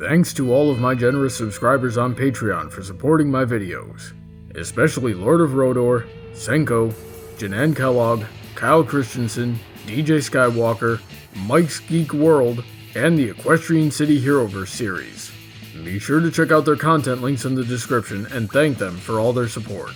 Thanks to all of my generous subscribers on Patreon for supporting my videos, especially Lord of Rodor, Senko, Janan Kellogg, Kyle Christensen, DJ Skywalker, Mike's Geek World, and the Equestrian City Heroverse series. Be sure to check out their content links in the description and thank them for all their support.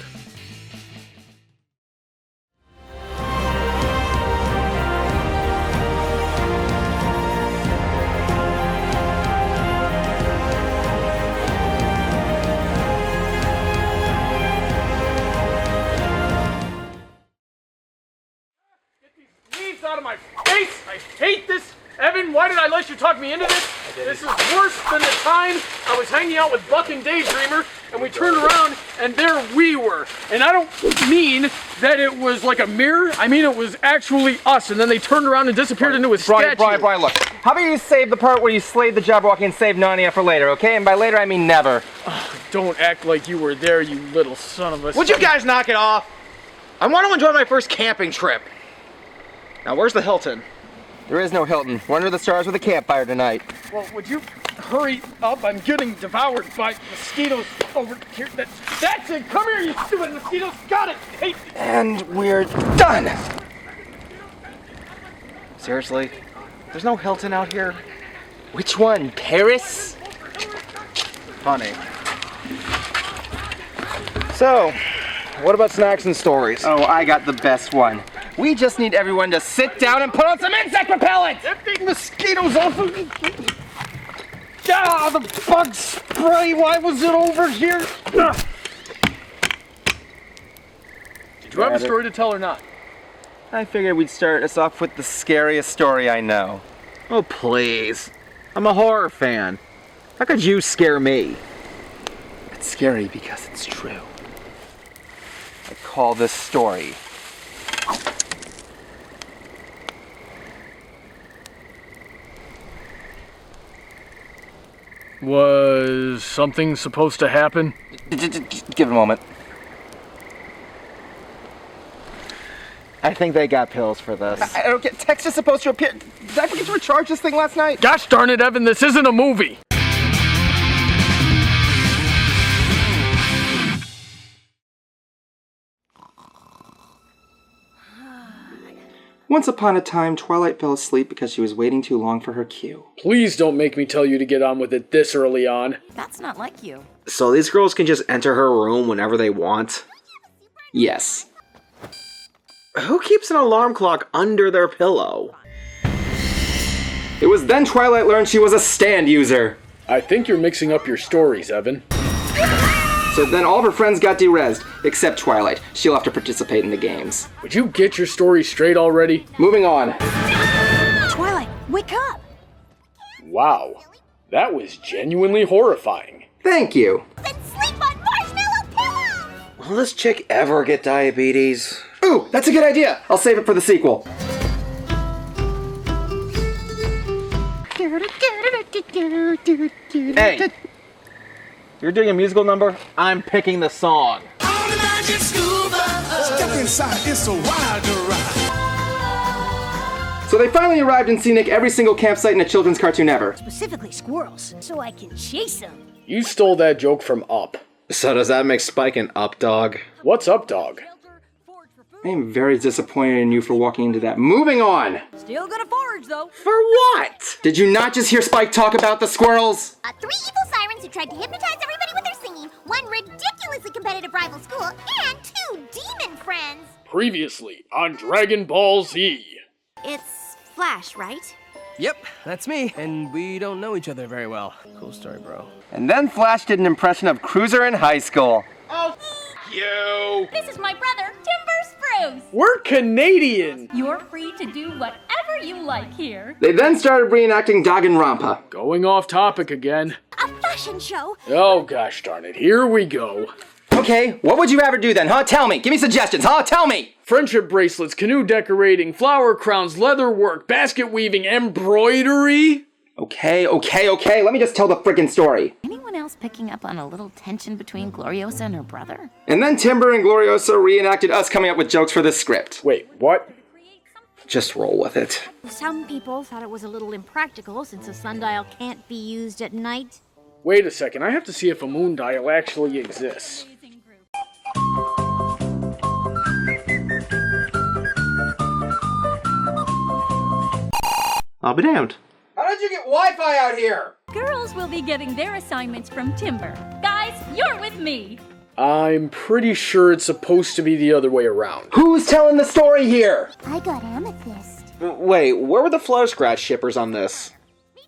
Out of my face! I hate this! Evan, why did I let you talk me into this? This is worse than the time I was hanging out with Buck and Daydreamer and we turned around and there we were. And I don't mean that it was like a mirror, I mean it was actually us, and then they turned around and disappeared into a statue. Brian, look. How about you save the part where you slayed the Jabberwocky and saved Narnia for later, okay? And by later I mean never. Oh, don't act like you were there, you little son of a... Would you guys knock it off? I want to enjoy my first camping trip. Now, where's the Hilton? There is no Hilton. We're under the stars with a campfire tonight. Well, would you hurry up? I'm getting devoured by mosquitoes over here. That's it! Come here, you stupid mosquitoes! Got it! Hey! And we're done! Seriously? There's no Hilton out here? Which one? Paris? Funny. So, what about snacks and stories? Oh, I got the best one. We just need everyone to sit down and put on some insect repellent! Get the mosquitoes off of me! Ah, the bug spray! Why was it over here? Did you have a story to tell or not? I figured we'd start us off with the scariest story I know. Oh, please. I'm a horror fan. How could you scare me? It's scary because it's true. I call this story Was something supposed to happen? Give it a moment. I think they got pills for this. I don't get... Text is supposed to appear... Did I forget to recharge this thing last night? Gosh darn it, Evan, this isn't a movie! Once upon a time, Twilight fell asleep because she was waiting too long for her cue. Please don't make me tell you to get on with it this early on. That's not like you. So these girls can just enter her room whenever they want? Yes. Who keeps an alarm clock under their pillow? It was then Twilight learned she was a stand user. I think you're mixing up your stories, Evan. So then all of her friends got derezzed, except Twilight. She'll have to participate in the games. Would you get your story straight already? Moving on. Twilight, wake up! Wow, that was genuinely horrifying. Thank you. Then sleep on marshmallow pillows! Will this chick ever get diabetes? Ooh, that's a good idea. I'll save it for the sequel. Hey! You're doing a musical number? I'm picking the song. Step inside, it's a wild ride. So they finally arrived in Scenic, every single campsite in a children's cartoon ever. Specifically squirrels, so I can chase them. You stole that joke from Up. So does that make Spike an up dog? What's Up, dog? I am very disappointed in you for walking into that. Moving on! Still gonna forage, though. For what? Did you not just hear Spike talk about the squirrels? 3 evil sirens who tried to hypnotize everybody with their singing, 1 ridiculously competitive rival school, and 2 demon friends. Previously on Dragon Ball Z. It's Flash, right? Yep, that's me, and we don't know each other very well. Cool story, bro. And then Flash did an impression of Cruiser in high school. Oh, you! This is my brother, Timber Spruce. We're Canadian! You're free to do whatever you like here. They then started reenacting Danganronpa. Going off topic again. A fashion show. Oh gosh darn it, here we go. Okay, what would you rather do then, huh? Tell me. Give me suggestions, huh? Tell me. Friendship bracelets, canoe decorating, flower crowns, leather work, basket weaving, embroidery? Okay. Let me just tell the frickin' story. Anyone else picking up on a little tension between Gloriosa and her brother? And then Timber and Gloriosa reenacted us coming up with jokes for this script. Wait, what? Just roll with it. Some people thought it was a little impractical since a sundial can't be used at night. Wait a second, I have to see if a moon dial actually exists. I'll be damned. How did you get Wi-Fi out here? Girls will be getting their assignments from Timber. Guys, you're with me. I'm pretty sure it's supposed to be the other way around. Who's telling the story here? I got amethyst. Wait, where were the Flutter Scratch shippers on this?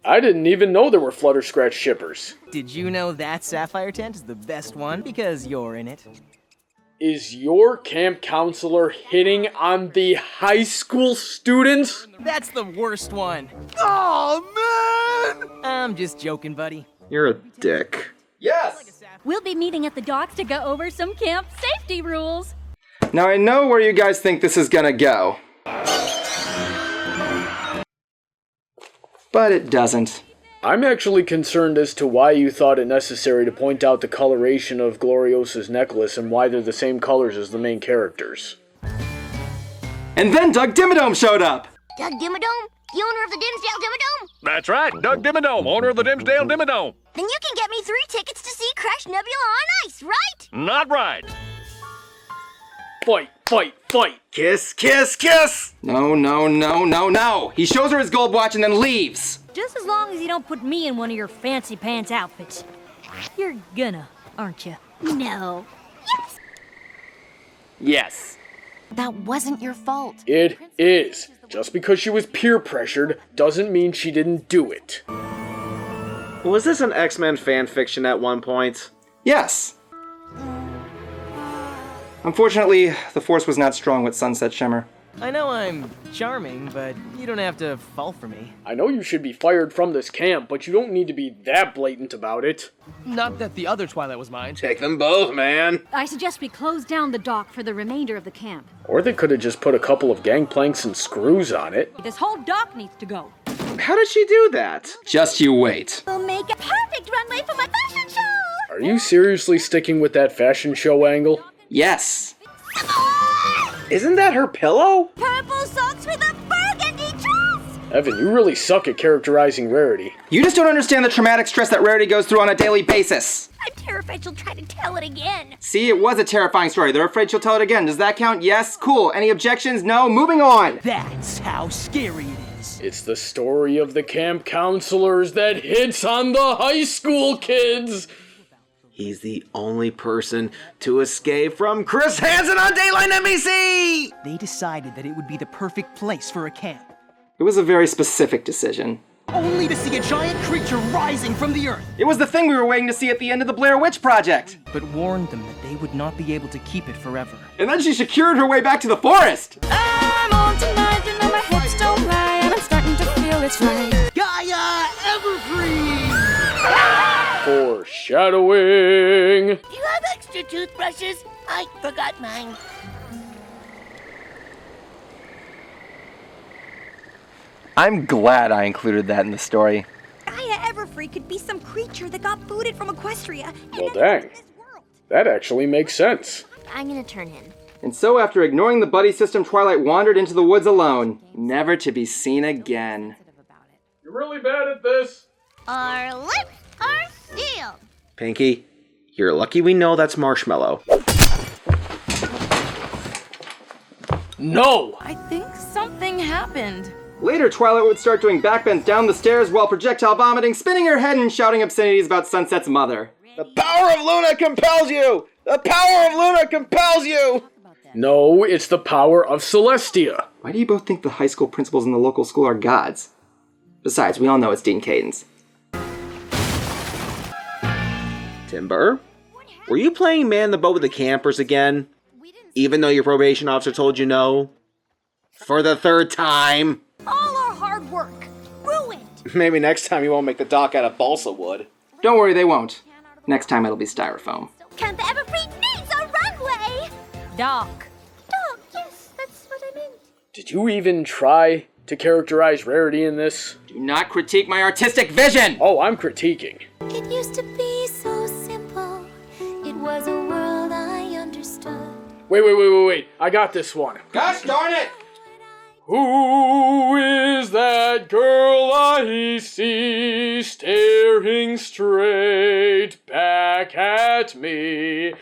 I didn't even know there were Flutter Scratch shippers. Did you know that sapphire tent is the best one because you're in it? Is your camp counselor hitting on the high school students? That's the worst one. Oh, man! I'm just joking, buddy. You're a dick. Yes! We'll be meeting at the docks to go over some camp safety rules. Now I know where you guys think this is gonna go. But it doesn't. I'm actually concerned as to why you thought it necessary to point out the coloration of Gloriosa's necklace and why they're the same colors as the main characters. And then Doug Dimmadome showed up! Doug Dimmadome? The owner of the Dimsdale Dimmadome? That's right, Doug Dimmadome, owner of the Dimsdale Dimmadome. Then you can get me 3 tickets to see Crash Nebula on Ice, right? Not right. Fight, fight, fight! Kiss, kiss, kiss! No, no, no, no, no! He shows her his gold watch and then leaves! Just as long as you don't put me in one of your fancy pants outfits. You're gonna, aren't you? No. Yes! Yes. That wasn't your fault. It is. Just because she was peer pressured doesn't mean she didn't do it. Was this an X-Men fanfiction at one point? Yes. Unfortunately, the Force was not strong with Sunset Shimmer. I know I'm charming, but you don't have to fall for me. I know you should be fired from this camp, but you don't need to be that blatant about it. Not that the other Twilight was mine. Take them both, man. I suggest we close down the dock for the remainder of the camp. Or they could have just put a couple of gangplanks and screws on it. This whole dock needs to go. How did she do that? Just you wait. We'll make a perfect runway for my fashion show! Are you seriously sticking with that fashion show angle? Yes. Isn't that her pillow? Purple socks with a burgundy dress! Evan, you really suck at characterizing Rarity. You just don't understand the traumatic stress that Rarity goes through on a daily basis. I'm terrified she'll try to tell it again. See, it was a terrifying story. They're afraid she'll tell it again. Does that count? Yes? Cool. Any objections? No? Moving on! That's how scary it is. It's the story of the camp counselors that hits on the high school kids! He's the only person to escape from Chris Hansen on Dateline NBC! They decided that it would be the perfect place for a camp. It was a very specific decision. Only to see a giant creature rising from the earth. It was the thing we were waiting to see at the end of the Blair Witch Project. But warned them that they would not be able to keep it forever. And then she secured her way back to the forest. I'm on tonight, you know my hips don't lie, and I'm starting to feel it's right. Gaia Everfree! Foreshadowing! Do you have extra toothbrushes? I forgot mine. I'm glad I included that in the story. Gaia Everfree could be some creature that got booted from Equestria. Well, dang. That actually makes sense. I'm gonna turn in. And so after ignoring the buddy system, Twilight wandered into the woods alone, never to be seen again. You're really bad at this. Our lips are sealed. Pinky, you're lucky we know that's Marshmallow. No! I think something happened. Later, Twilight would start doing backbends down the stairs while projectile vomiting, spinning her head and shouting obscenities about Sunset's mother. The power of Luna compels you! The power of Luna compels you! No, it's the power of Celestia. Why do you both think the high school principals in the local school are gods? Besides, we all know it's Dean Cadence. Timber, were you playing man in the boat with the campers again? Even though your probation officer told you no? For the 3rd time? All our hard work, ruined. Maybe next time you won't make the dock out of balsa wood. Don't worry, they won't. Next time it'll be styrofoam. Camp Everfree needs a runway! Dock. Dock, yes, that's what I meant. Did you even try to characterize Rarity in this? Do not critique my artistic vision! Oh, I'm critiquing. It used to be so simple. It was a world I understood. Wait. I got this one. Gosh darn it! Who is that girl I see staring straight back at me?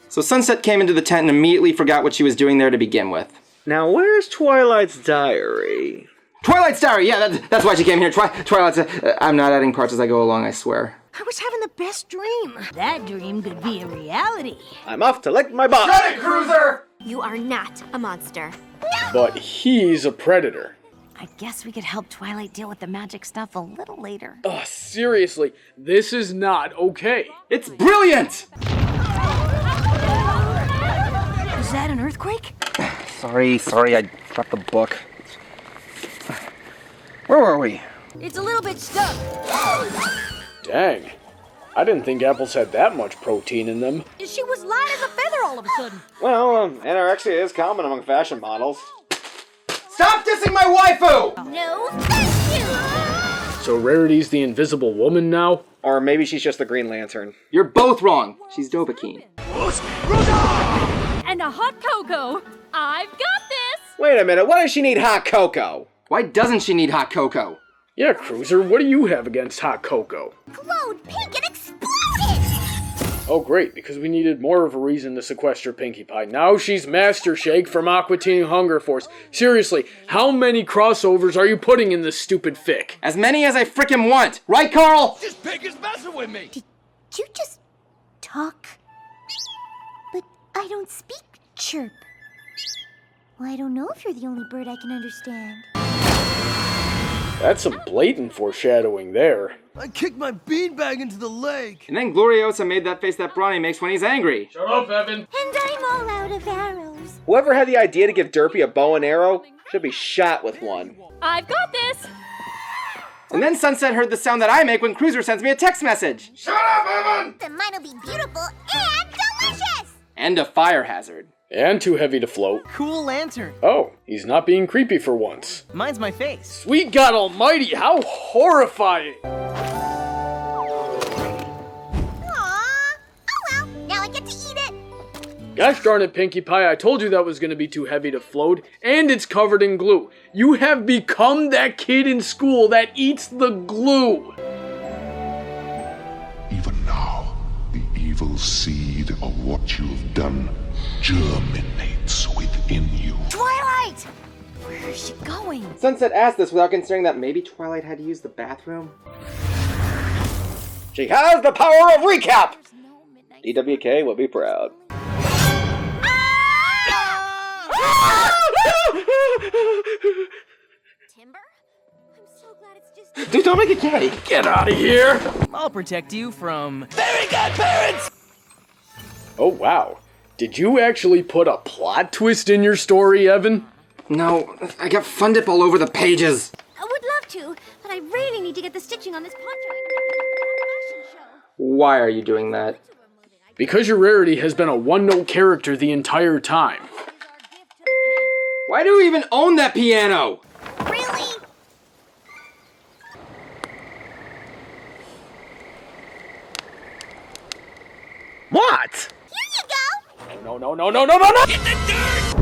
So Sunset came into the tent and immediately forgot what she was doing there to begin with. Now, where's Twilight's diary? Twilight's diary! Yeah, that's why she came here. Twilight's... I'm not adding parts as I go along, I swear. I was having the best dream. That dream could be a reality. I'm off to lick my butt. Shut it, Cruiser! You are not a monster. But he's a predator. I guess we could help Twilight deal with the magic stuff a little later. Ugh, seriously, this is not okay. It's brilliant! Was that an earthquake? Sorry, I dropped the book. Where were we? It's a little bit stuck. Dang, I didn't think apples had that much protein in them. She was light as a feather all of a sudden. Well, anorexia is common among fashion models. Stop dissing my waifu! No, thank you! So Rarity's the invisible woman now? Or maybe she's just the Green Lantern. You're both wrong. She's Dovahkiin. And a hot cocoa. I've got this. Wait a minute, why does she need hot cocoa? Why doesn't she need hot cocoa? Yeah, Cruiser, what do you have against hot cocoa? Glowed pink and exploded! Oh great, because we needed more of a reason to sequester Pinkie Pie. Now she's Master Shake from Aqua Teen Hunger Force. Seriously, how many crossovers are you putting in this stupid fic? As many as I frickin' want! Right, Carl? This pig is messing with me. Did you just talk? But I don't speak chirp. Well, I don't know if you're the only bird I can understand. That's some blatant foreshadowing there. I kicked my beanbag into the lake. And then Gloriosa made that face that Brawny makes when he's angry. Shut up, Evan. And I'm all out of arrows. Whoever had the idea to give Derpy a bow and arrow should be shot with one. I've got this. And then Sunset heard the sound that I make when Cruiser sends me a text message. Shut up, Evan! Then mine'll be beautiful and delicious! And a fire hazard. And too heavy to float. Cool lantern. Oh, he's not being creepy for once. Mine's my face. Sweet God Almighty, how horrifying! Now I get to eat it. Gosh darn it, Pinkie Pie, I told you that was going to be too heavy to float, and it's covered in glue. You have become that kid in school that eats the glue. Even now, the evil seed of what you've done germinates within you. Twilight! Where is she going? Sunset asked this without considering that maybe Twilight had to use the bathroom. She has the power of recap! DWK will be proud. Timber? I'm so glad it's just... Dude, don't make it gay. Get out of here! I'll protect you from... Very good parents! Oh wow, did you actually put a plot twist in your story, Evan? No, I got fun dip all over the pages. I would love to, but I really need to get the stitching on this poncho. Fashion show. Why are you doing that? Because your Rarity has been a one-note character the entire time. Why do we even own that piano? Really? What? Here you go! No! Get the dirt!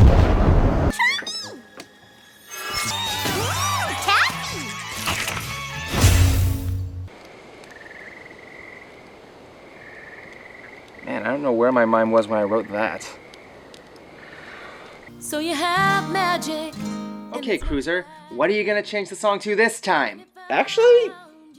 Taffy! Man, I don't know where my mind was when I wrote that. So you have magic. Okay, Cruiser, what are you gonna change the song to this time? Actually,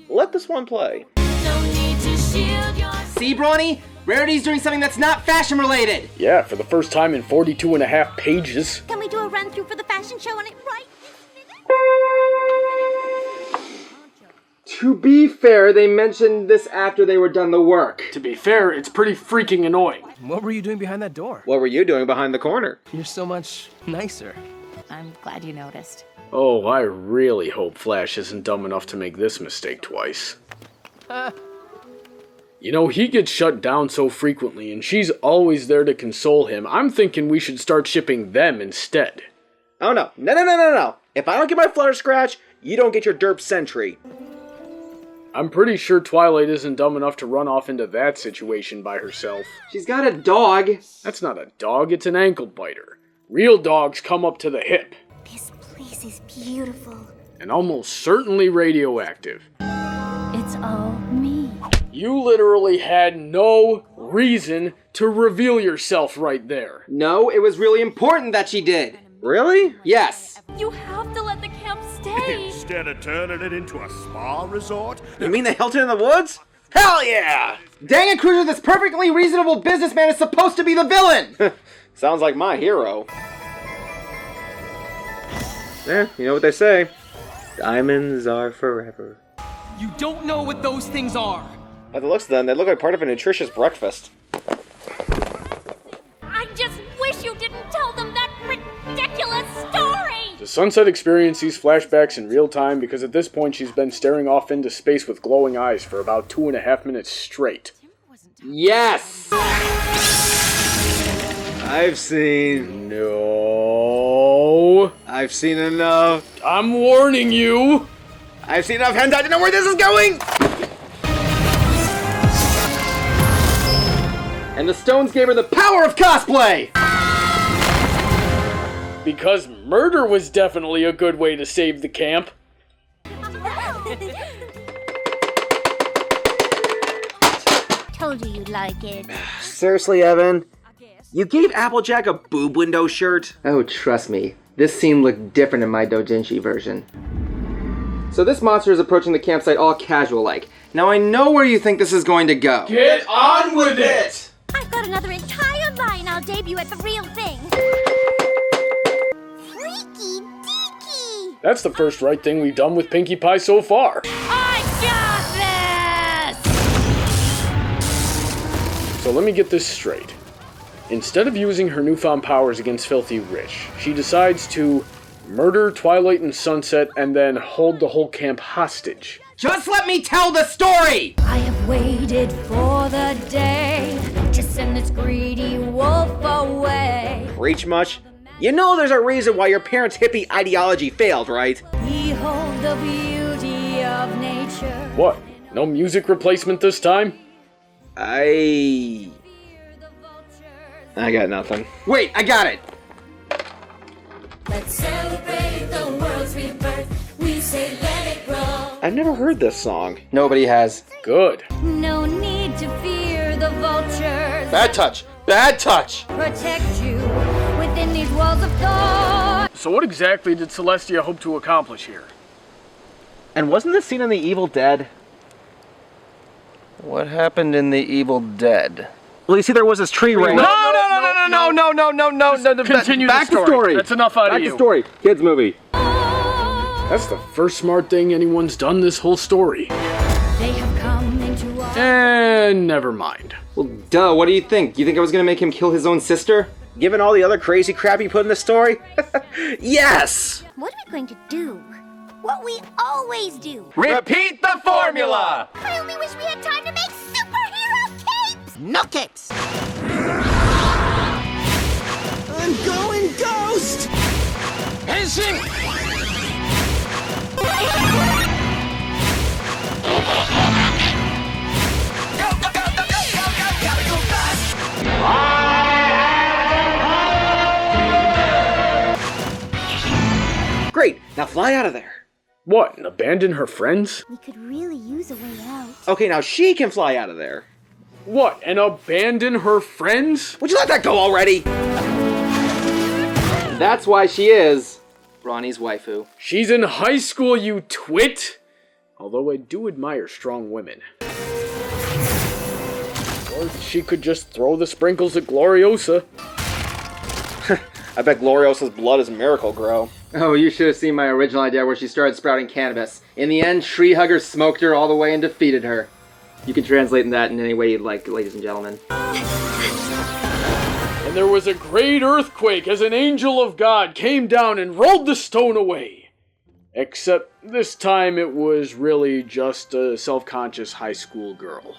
let this one play. No need to shield your... See, Brawny? Rarity's doing something that's not fashion related. Yeah, for the first time in 42 and a half pages. Can we do a run through for the fashion show on it right this minute? To be fair, they mentioned this after they were done the work. To be fair, it's pretty freaking annoying. What were you doing behind that door? What were you doing behind the corner? You're so much nicer. I'm glad you noticed. Oh, I really hope Flash isn't dumb enough to make this mistake twice. You know, he gets shut down so frequently, and she's always there to console him. I'm thinking we should start shipping them instead. Oh no. No. If I don't get my flutter scratch, you don't get your derp sentry. I'm pretty sure Twilight isn't dumb enough to run off into that situation by herself. She's got a dog. That's not a dog, it's an ankle biter. Real dogs come up to the hip. This place is beautiful. And almost certainly radioactive. It's all me. You literally had no reason to reveal yourself right there. No, it was really important that she did. Really? Yes. You have to let the camp stay. Instead of turning it into a spa resort? You mean the Hilton in the woods? Hell yeah! Dang it, Cruiser, this perfectly reasonable businessman is supposed to be the villain! Sounds like my hero. Yeah, you know what they say. Diamonds are forever. You don't know what those things are. By the looks of them, they look like part of a nutritious breakfast. I just wish you didn't tell them that ridiculous story! The Sunset experience sees flashbacks in real time because at this point she's been staring off into space with glowing eyes for about 2.5 minutes straight. Yes! I've seen... No. I've seen enough. I'm warning you. I've seen enough hentai to know where this is going! And the stones gave her the power of cosplay! Because murder was definitely a good way to save the camp. Told you you'd like it. Seriously, Evan? You gave Applejack a boob window shirt? Oh, trust me. This scene looked different in my doujinshi version. So this monster is approaching the campsite all casual-like. Now I know where you think this is going to go. Get on with it! I've got another entire line I'll debut at the real thing. Freaky deaky! That's the first right thing we've done with Pinkie Pie so far. I got this! So let me get this straight. Instead of using her newfound powers against Filthy Rich, she decides to murder Twilight and Sunset and then hold the whole camp hostage. Just let me tell the story! I have waited for the day to send this greedy wolf away. Preach much? You know there's a reason why your parents' hippie ideology failed, right? Behold the beauty of nature. What? No music replacement this time? I got nothing. Wait, I got it! Let's celebrate the world's rebirth. We say let it grow. I've never heard this song. Nobody has. Good. No need to fear the vultures. Bad touch! Bad touch! Protect you within these walls of thorn. So what exactly did Celestia hope to accomplish here? And wasn't this scene in The Evil Dead? What happened in The Evil Dead? Well, you see, there was this tree ring. No! Continue Back the to story. That's enough out of you. Back to story. Kids movie. That's the first smart thing anyone's done this whole story. They have come into our... And never mind. Well, duh, what do you think? You think I was gonna make him kill his own sister? Given all the other crazy crap you put in the story? Yes! What are we going to do? What we always do. Repeat the formula! I only wish we had time to make superhero capes! No capes! I'm going ghost! Henshin! Great, now fly out of there. What, and abandon her friends? We could really use a way out. Okay, now she can fly out of there. What, and abandon her friends? Would you let that go already? That's why she is Brawny's waifu. She's in high school, you twit! Although I do admire strong women. Or she could just throw the sprinkles at Gloriosa. I bet Gloriosa's blood is Miracle Grow. Oh, you should have seen my original idea where she started sprouting cannabis. In the end, Tree Hugger smoked her all the way and defeated her. You can translate that in any way you'd like, ladies and gentlemen. And there was a great earthquake as an angel of God came down and rolled the stone away. Except this time it was really just a self-conscious high school girl.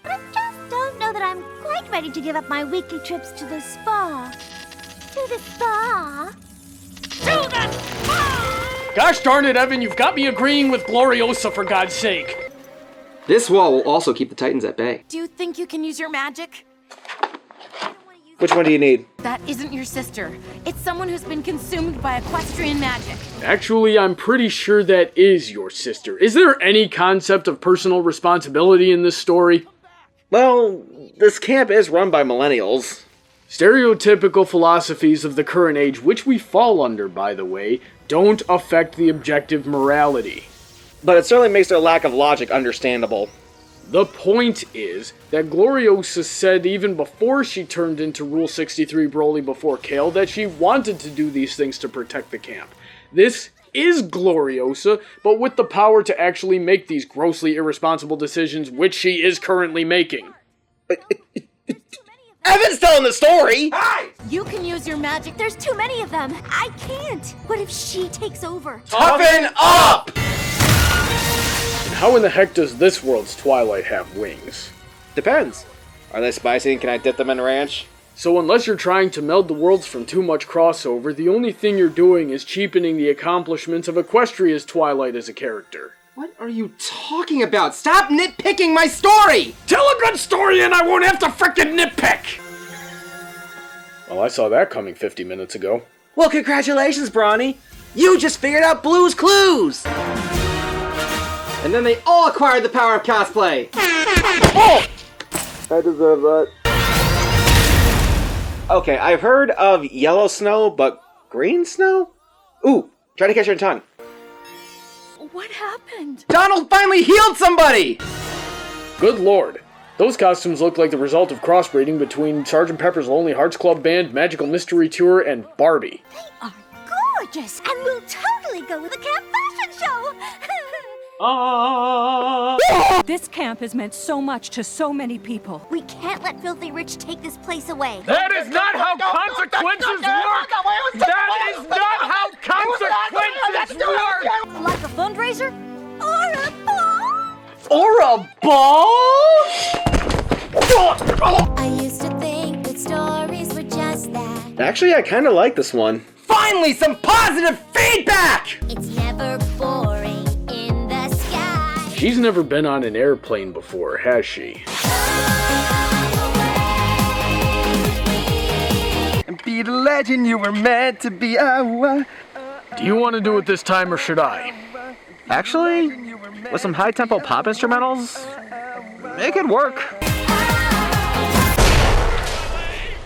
I just don't know that I'm quite ready to give up my weekly trips to the spa. To the spa. To the spa! Gosh darn it, Evan, you've got me agreeing with Gloriosa for God's sake. This wall will also keep the Titans at bay. Do you think you can use your magic? Which one do you need? That isn't your sister. It's someone who's been consumed by equestrian magic. Actually, I'm pretty sure that is your sister. Is there any concept of personal responsibility in this story? Well, this camp is run by millennials. Stereotypical philosophies of the current age, which we fall under, by the way, don't affect the objective morality. But it certainly makes their lack of logic understandable. The point is that Gloriosa said even before she turned into Rule 63 Broly before Kale that she wanted to do these things to protect the camp. This is Gloriosa, but with the power to actually make these grossly irresponsible decisions, which she is currently making. Evan's telling the story! Hi! You can use your magic. There's too many of them. I can't. What if she takes over? Toughen up! How in the heck does this world's Twilight have wings? Depends. Are they spicy and can I dip them in ranch? So unless you're trying to meld the worlds from too much crossover, the only thing you're doing is cheapening the accomplishments of Equestria's Twilight as a character. What are you talking about? Stop nitpicking my story! Tell a good story and I won't have to frickin' nitpick! Well, I saw that coming 50 minutes ago. Well, congratulations, Brawny! You just figured out Blue's Clues! And then they all acquired the power of cosplay! Oh! I deserve that. Okay, I've heard of yellow snow, but green snow? Ooh, try to catch your tongue. What happened? Donald finally healed somebody! Good lord. Those costumes look like the result of crossbreeding between Sgt. Pepper's Lonely Hearts Club Band, Magical Mystery Tour, and Barbie. They are gorgeous, and we'll totally go with the camp fashion show! This camp has meant so much to so many people. We can't let Filthy Rich take this place away. That is not how consequences work! That is not how consequences work! Like a fundraiser? Or a ball? Or a ball? I used to think that stories were just that. Actually, I kind of like this one. Finally, some positive feedback! It's never boring in the sky. She's never been on an airplane before, has she? Be the legend you were meant to be. Do you want to do it this time or should I? Actually, with some high-tempo pop instrumentals, it could work.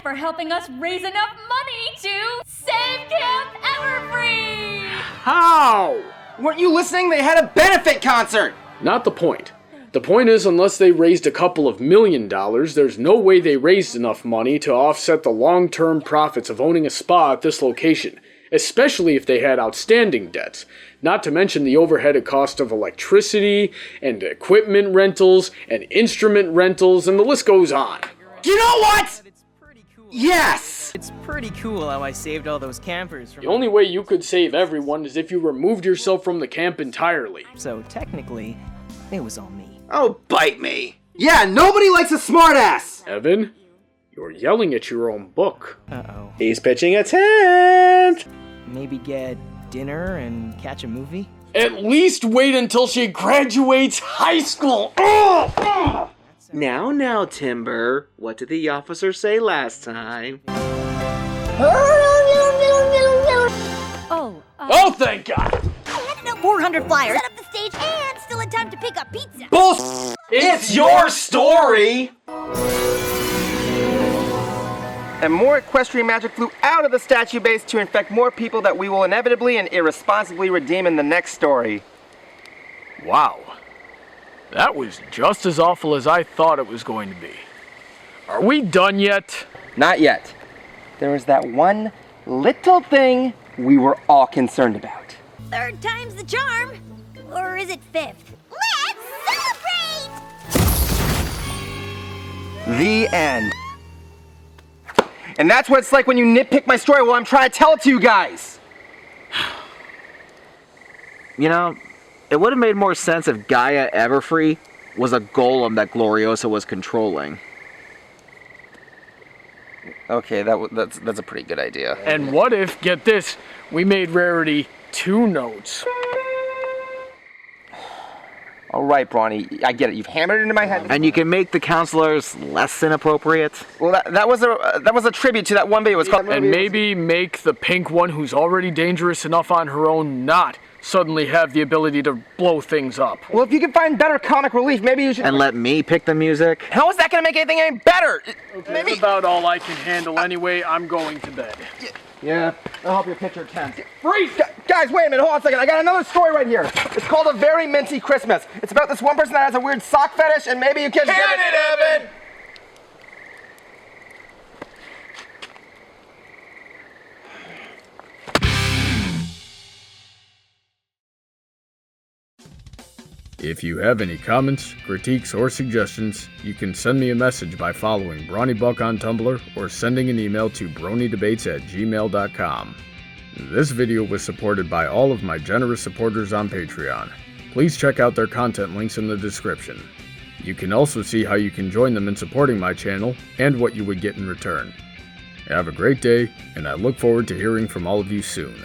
For helping us raise enough money to save Camp Everfree! How? Weren't you listening? They had a benefit concert! Not the point. The point is, unless they raised a couple of $1 million, there's no way they raised enough money to offset the long-term profits of owning a spa at this location, especially if they had outstanding debts. Not to mention the overhead cost of electricity, and equipment rentals, and instrument rentals, and the list goes on. You know what? Yes! It's pretty cool how I saved all those campers from... The only way you could save everyone is if you removed yourself from the camp entirely. So technically, it was all me. Oh, bite me. Yeah, nobody likes a smartass! Evan, you're yelling at your own book. Uh-oh. He's pitching a tent! Maybe get dinner and catch a movie? At least wait until she graduates high school! Now, Timber, what did the officer say last time? Oh, thank God! I had enough 400 flyers, set up the stage, and still in time to pick up pizza. Bullshit! It's your story! And more equestrian magic flew out of the statue base to infect more people that we will inevitably and irresponsibly redeem in the next story. Wow. That was just as awful as I thought it was going to be. Are we done yet? Not yet. There was that one little thing we were all concerned about. Third time's the charm. Or is it fifth? Let's celebrate! The end. And that's what it's like when you nitpick my story while I'm trying to tell it to you guys. You know, it would have made more sense if Gaia Everfree was a golem that Gloriosa was controlling. Okay, that's a pretty good idea. And what if, get this, we made Rarity 2 notes. All right, Brawny, I get it. You've hammered it into my head. And you can make the counselors less inappropriate? Well, that was a tribute to that one video. It was called. And maybe make the pink one, who's already dangerous enough on her own, not suddenly have the ability to blow things up. Well, if you can find better comic relief, maybe you should. And let me pick the music? How is that going to make anything any better? Okay, maybe. that's about all I can handle anyway. I'm going to bed. Yeah, I'll help you pitch your tent. Freeze! Guys, wait a minute, hold on a second. I got another story right here. It's called A Very Minty Christmas. It's about this one person that has a weird sock fetish, and maybe you can. Hand it, Evan! If you have any comments, critiques, or suggestions, you can send me a message by following BrawnyBuck on Tumblr or sending an email to bronydebates@gmail.com. This video was supported by all of my generous supporters on Patreon. Please check out their content links in the description. You can also see how you can join them in supporting my channel and what you would get in return. Have a great day, and I look forward to hearing from all of you soon.